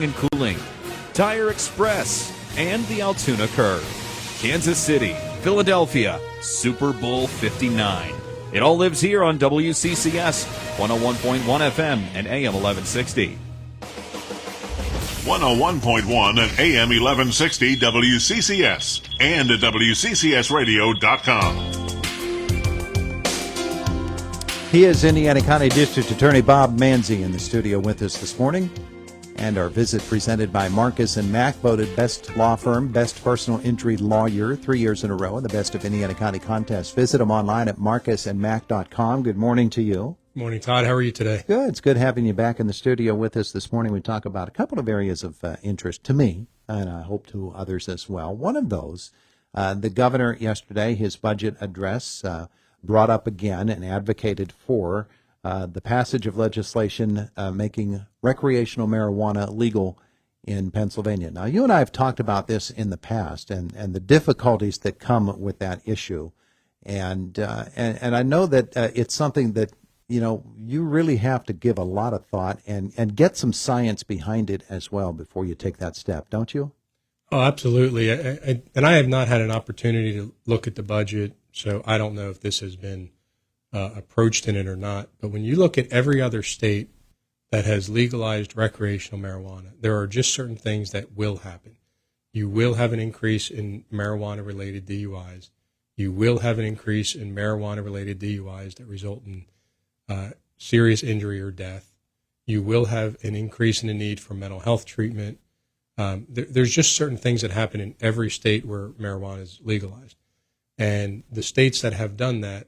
and cooling, Tire Express, and the Altoona Curve. Kansas City, Philadelphia, Super Bowl 59. It all lives here on WCCS, 101.1 FM and AM 1160. 101.1 and AM 1160 WCCS and at WCCSradio.com. He is Indiana County District Attorney Bob Manzi in the studio with us this morning. And our visit presented by Marcus & Mack, voted Best Law Firm, Best Personal Injury Lawyer 3 years in a row in the Best of Indiana County contest. Visit them online at marcusandmack.com. Good morning to you. Good morning, Todd. How are you today? Good. It's good having you back in the studio with us this morning. We talk about a couple of areas of interest to me, and I hope to others as well. One of those, the governor yesterday, his budget address, brought up again and advocated for the passage of legislation making recreational marijuana legal in Pennsylvania. Now, you and I have talked about this in the past and the difficulties that come with that issue. And I know that it's something that, you really have to give a lot of thought and get some science behind it as well before you take that step, don't you? Oh, absolutely. And I have not had an opportunity to look at the budget, so I don't know if this has been approached in it or not. But when you look at every other state that has legalized recreational marijuana, there are just certain things that will happen. You will have an increase in marijuana-related DUIs. You will have an increase in marijuana-related DUIs that result in serious injury or death. You will have an increase in the need for mental health treatment. There's just certain things that happen in every state where marijuana is legalized. And the states that have done that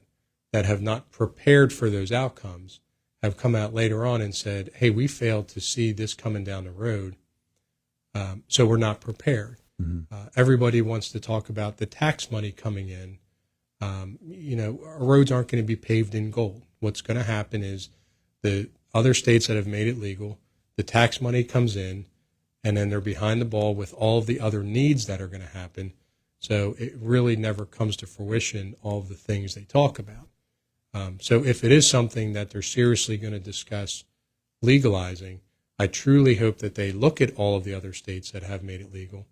have not prepared for those outcomes, have come out later on and said, hey, we failed to see this coming down the road, so we're not prepared. Mm-hmm. Everybody wants to talk about the tax money coming in. Our roads aren't going to be paved in gold. What's going to happen is the other states that have made it legal, the tax money comes in, and then they're behind the ball with all of the other needs that are going to happen. So it really never comes to fruition, all of the things they talk about. So if it is something that they're seriously going to discuss legalizing, I truly hope that they look at all of the other states that have made it legal,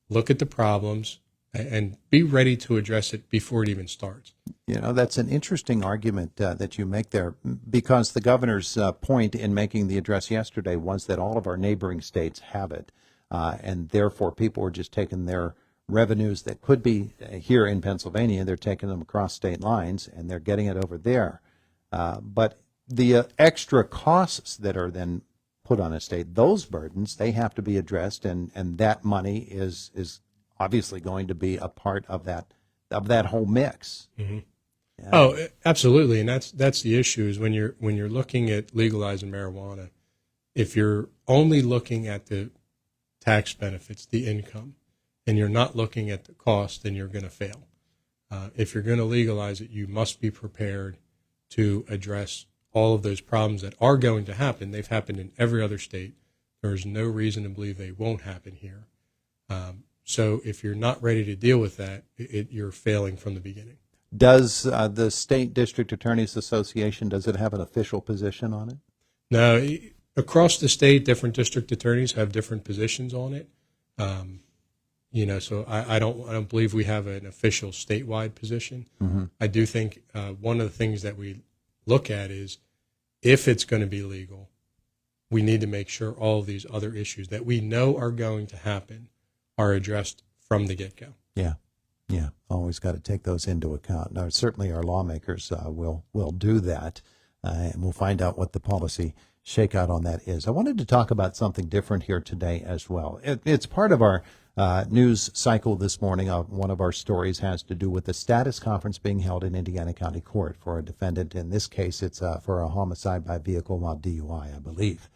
look at the problems, and be ready to address it before it even starts. That's an interesting argument that you make there, because the governor's point in making the address yesterday was that all of our neighboring states have it, and therefore people are just taking their revenues that could be here in Pennsylvania, they're taking them across state lines, and they're getting it over there. But the extra costs that are then put on a state, those burdens, they have to be addressed, and that money is obviously going to be a part of that whole mix. Mm-hmm. Oh, absolutely, and that's the issue is when you're looking at legalizing marijuana, if you're only looking at the tax benefits, the income, and you're not looking at the cost, then you're going to fail. If you're going to legalize it, you must be prepared to address all of those problems that are going to happen. They've happened in every other state. There's no reason to believe they won't happen here. So if you're not ready to deal with that, you're failing from the beginning. Does the State District Attorneys Association, does it have an official position on it? No. Across the state, different district attorneys have different positions on it. So I don't believe we have an official statewide position. Mm-hmm. I do think one of the things that we look at is if it's going to be legal, we need to make sure all of these other issues that we know are going to happen are addressed from the get-go. Yeah. Always got to take those into account. Now, certainly our lawmakers will do that, and we'll find out what the policy shakeout on that is. I wanted to talk about something different here today as well. It's part of our news cycle this morning. One of our stories has to do with the status conference being held in Indiana County Court for a defendant. In this case, it's for a homicide by vehicle while DUI, I believe.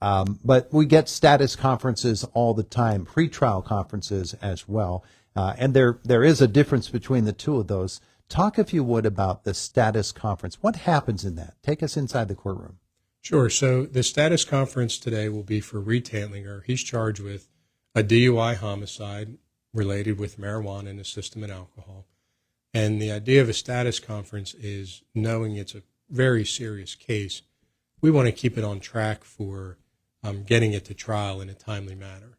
But we get status conferences all the time, pretrial conferences as well. And there is a difference between the two of those. Talk, if you would, about the status conference. What happens in that? Take us inside the courtroom. Sure. So the status conference today will be for Reed Tantlinger. He's charged with a DUI homicide related with marijuana in the system and alcohol. And the idea of a status conference is, knowing it's a very serious case, we want to keep it on track for getting it to trial in a timely manner.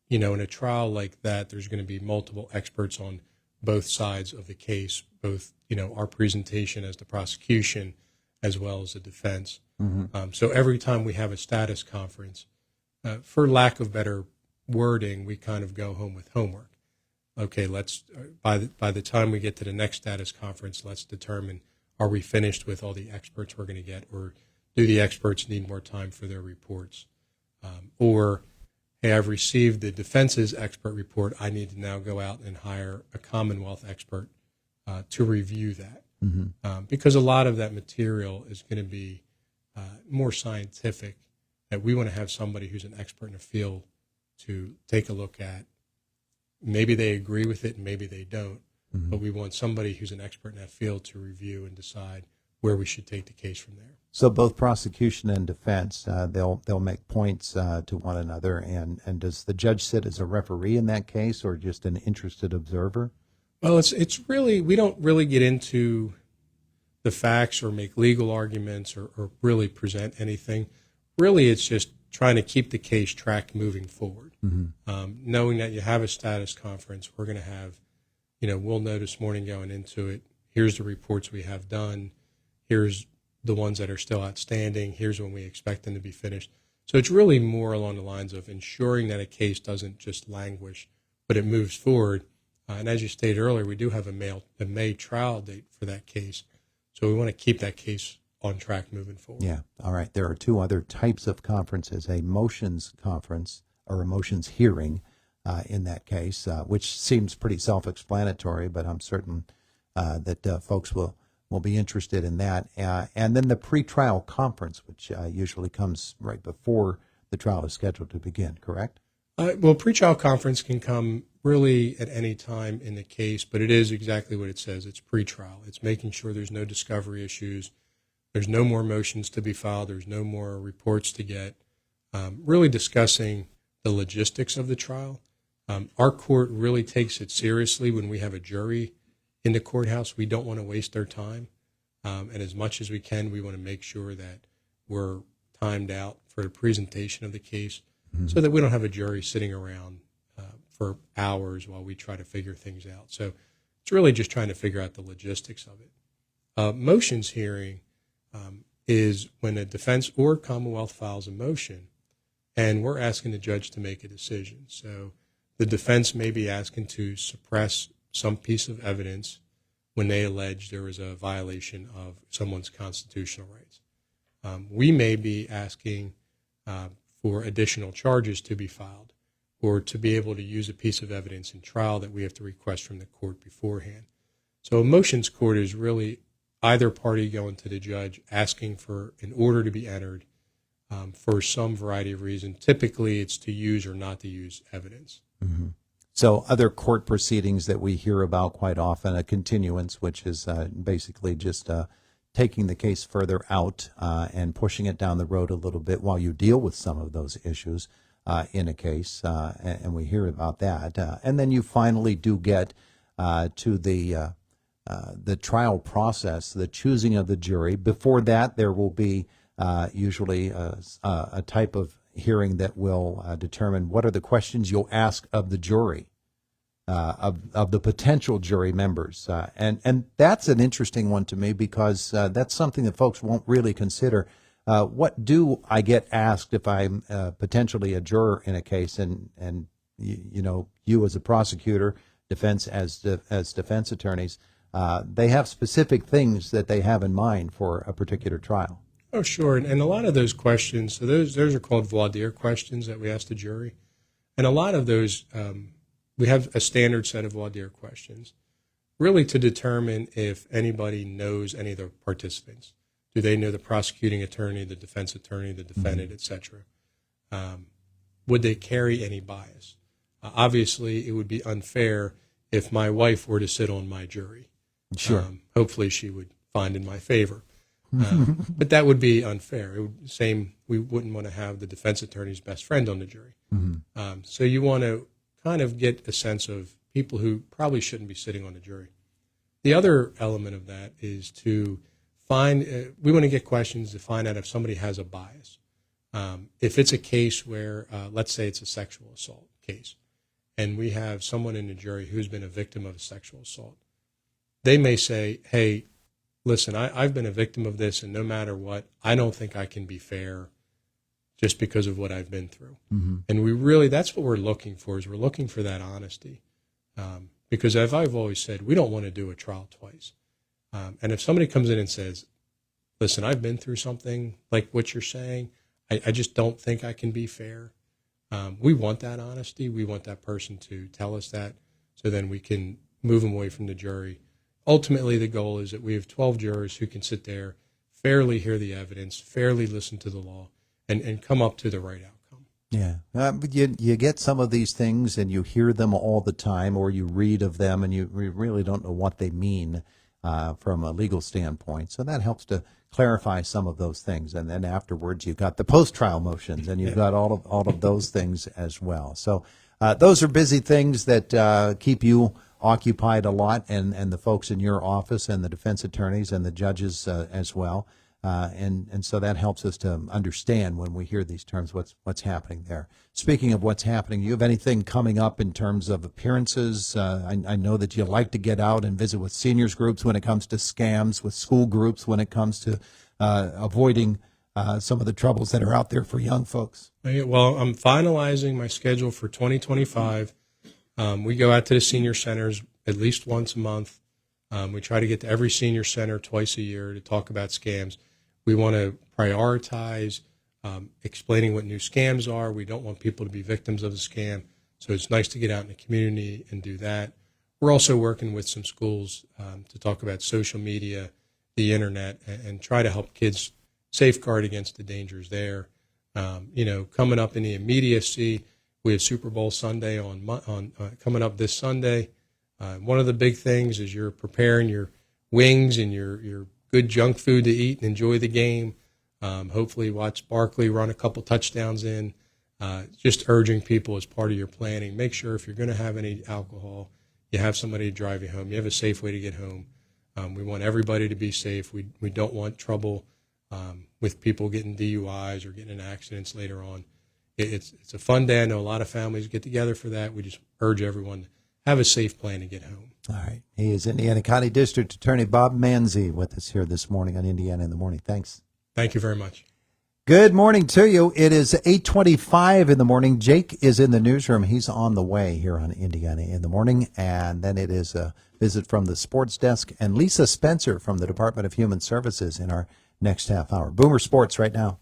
In a trial like that, there's going to be multiple experts on both sides of the case, both, our presentation as the prosecution as well as the defense. So every time we have a status conference, for lack of better wording, we kind of go home with homework. Okay, by the time we get to the next status conference, let's determine, are we finished with all the experts we're going to get, or do the experts need more time for their reports? Or, hey, I've received the defense's expert report. I need to now go out and hire a Commonwealth expert to review that. Because a lot of that material is going to be more scientific, that we want to have somebody who's an expert in the field to take a look at. Maybe they agree with it and maybe they don't, but we want somebody who's an expert in that field to review and decide where we should take the case from there. So both prosecution and defense, they'll make points to one another, and does the judge sit as a referee in that case, or just an interested observer? Well, it's really, we don't really get into the facts or make legal arguments or really present anything. Really, it's just trying to keep the case track moving forward. Knowing that you have a status conference, we're going to have, we'll know this morning going into it, here's the reports we have done, here's the ones that are still outstanding, here's when we expect them to be finished. So it's really more along the lines of ensuring that a case doesn't just languish, but it moves forward. And as you stated earlier, we do have a May trial date for that case. So we want to keep that case on track moving forward. Yeah. All right. There are two other types of conferences, a motions conference or a motions hearing in that case, which seems pretty self-explanatory, but I'm certain that folks will be interested in that. And then the pretrial conference, which usually comes right before the trial is scheduled to begin, correct? Well, pretrial conference can come really at any time in the case, but it is exactly what it says. It's pretrial. It's making sure there's no discovery issues. There's no more motions to be filed. There's no more reports to get. Really discussing the logistics of the trial. Our court really takes it seriously when we have a jury in the courthouse. We don't want to waste their time. And as much as we can, we want to make sure that we're timed out for the presentation of the case so that we don't have a jury sitting around for hours while we try to figure things out. So it's really just trying to figure out the logistics of it. Motions hearing is when a defense or Commonwealth files a motion and we're asking the judge to make a decision. So the defense may be asking to suppress some piece of evidence when they allege there was a violation of someone's constitutional rights. We may be asking for additional charges to be filed or to be able to use a piece of evidence in trial that we have to request from the court beforehand. So a motions court is really either party going to the judge asking for an order to be entered for some variety of reason. Typically, it's to use or not to use evidence. So other court proceedings that we hear about quite often, a continuance, which is basically just taking the case further out and pushing it down the road a little bit while you deal with some of those issues in a case, and we hear about that. And then you finally do get to the trial process, the choosing of the jury. Before that, there will be usually a type of hearing that will determine what are the questions you'll ask of the jury, of the potential jury members. And that's an interesting one to me because that's something that folks won't really consider. What do I get asked if I'm potentially a juror in a case? And you as a prosecutor, defense as defense attorneys, they have specific things that they have in mind for a particular trial. Oh, sure. And a lot of those questions, so those are called voir dire questions that we ask the jury. And a lot of those, we have a standard set of voir dire questions, really to determine if anybody knows any of the participants. Do they know the prosecuting attorney, the defense attorney, the defendant, et cetera? Would they carry any bias? Obviously, it would be unfair if my wife were to sit on my jury. Sure. Hopefully she would find in my favor. But that would be unfair. We wouldn't want to have the defense attorney's best friend on the jury. So you want to kind of get a sense of people who probably shouldn't be sitting on the jury. The other element of that is to find, we want to get questions to find out if somebody has a bias. If it's a case where, let's say it's a sexual assault case, and we have someone in the jury who's been a victim of a sexual assault, they may say, hey, listen, I've been a victim of this, and no matter what, I don't think I can be fair just because of what I've been through. Mm-hmm. And that's what we're looking for, is we're looking for that honesty. Because as I've always said, we don't want to do a trial twice. And if somebody comes in and says, listen, I've been through something like what you're saying, I just don't think I can be fair. We want that honesty. We want that person to tell us that, so then we can move them away from the jury. Ultimately, the goal is that we have 12 jurors who can sit there, fairly hear the evidence, fairly listen to the law, and come up to the right outcome. Yeah. But you get some of these things and you hear them all the time, or you read of them and you really don't know what they mean from a legal standpoint. So that helps to clarify some of those things. And then afterwards, you've got the post-trial motions, and you've got all of those things as well. So those are busy things that keep you occupied a lot, and the folks in your office and the defense attorneys and the judges as well. And so that helps us to understand when we hear these terms what's happening there. Speaking of what's happening, you have anything coming up in terms of appearances? I know that you like to get out and visit with seniors groups when it comes to scams, with school groups when it comes to avoiding some of the troubles that are out there for young folks. Well, I'm finalizing my schedule for 2025. We go out to the senior centers at least once a month. We try to get to every senior center twice a year to talk about scams. We want to prioritize explaining what new scams are. We don't want people to be victims of the scam. So it's nice to get out in the community and do that. We're also working with some schools to talk about social media, the internet, and try to help kids safeguard against the dangers there. Coming up in the immediacy, we have Super Bowl Sunday coming up this Sunday. One of the big things is you're preparing your wings and your good junk food to eat and enjoy the game. Hopefully watch Barkley run a couple touchdowns in. Just urging people as part of your planning, make sure if you're going to have any alcohol, you have somebody to drive you home. You have a safe way to get home. We want everybody to be safe. We don't want trouble with people getting DUIs or getting in accidents later on. It's a fun day. I know a lot of families get together for that. We just urge everyone to have a safe plan to get home. All right. He is Indiana County District Attorney Bob Manzi with us here this morning on Indiana in the Morning. Thanks. Thank you very much. Good morning to you. It is 8:25 in the morning. Jake is in the newsroom. He's on the way here on Indiana in the Morning. And then it is a visit from the sports desk and Lisa Spencer from the Department of Human Services in our next half hour. Boomer Sports right now.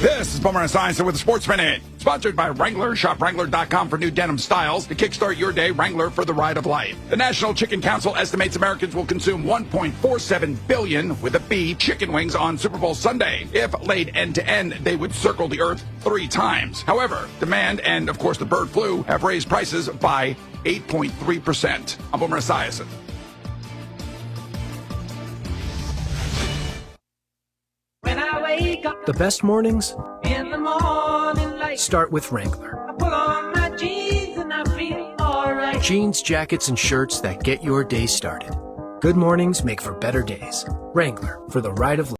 This is Boomer Esiason with the Sports Minute, sponsored by Wrangler. Shop Wrangler.com for new denim styles to kickstart your day. Wrangler, for the ride of life. The National Chicken Council estimates Americans will consume 1.47 billion with a B chicken wings on Super Bowl Sunday. If laid end to end, they would circle the earth 3 times. However, demand and, of course, the bird flu have raised prices by 8.3%. I'm Boomer Esiason. The best mornings in the morning light, start with Wrangler. I put on my jeans and I feel alright. Jeans, jackets, and shirts that get your day started. Good mornings make for better days. Wrangler, for the ride of life.